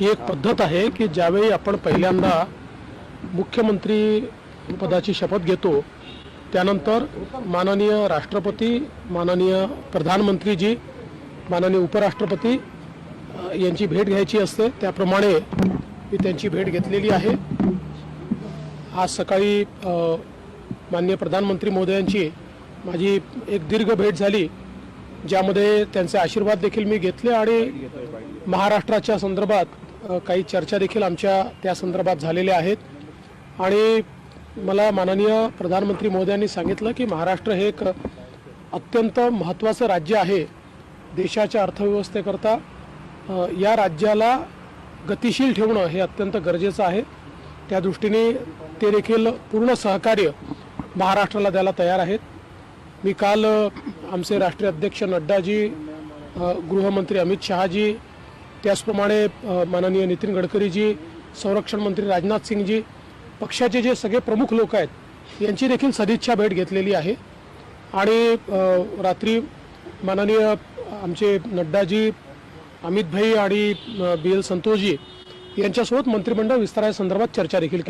ही एक पद्धत आहे की ज्यावेळी आपण पहिल्यांदा मुख्यमंत्री पदाची शपथ घेतो त्यानंतर माननीय राष्ट्रपती, माननीय प्रधानमंत्रीजी, माननीय उपराष्ट्रपती यांची भेट घ्यायची असते। त्याप्रमाणे मी त्यांची भेट घेतलेली आहे। आज सकाळी माननीय प्रधानमंत्री महोदयांची माझी एक दीर्घ भेट झाली, ज्यामध्ये त्यांचे आशीर्वाद देखील मी घेतले आणि महाराष्ट्राच्या संदर्भात काही चर्चा देखील आमच्या त्या संदर्भात झालेल्या आहेत। आणि मला माननीय प्रधानमंत्री महोदयांनी सांगितलं की महाराष्ट्र हे एक अत्यंत महत्त्वाचं राज्य आहे देशाच्या अर्थव्यवस्थेकरता। या राज्याला गतिशील ठेवणं हे अत्यंत गरजेचं आहे। त्या दृष्टीने ते देखील पूर्ण सहकार्य महाराष्ट्राला द्यायला तयार आहेत। मी काल आमचे राष्ट्रीय अध्यक्ष नड्डाजी, गृहमंत्री अमित शहाजी, त्याचप्रमाणे माननीय नितीन गडकरीजी, संरक्षण मंत्री राजनाथ सिंगजी, पक्षाचे जे सगळे प्रमुख लोक आहेत यांची देखील सदिच्छा भेट घेतलेली आहे। आणि रात्री माननीय आमचे नड्डाजी, अमित भाई आणि BL संतोषजी यांच्यासोबत मंत्रिमंडळ विस्तारासंदर्भात चर्चा देखील केली।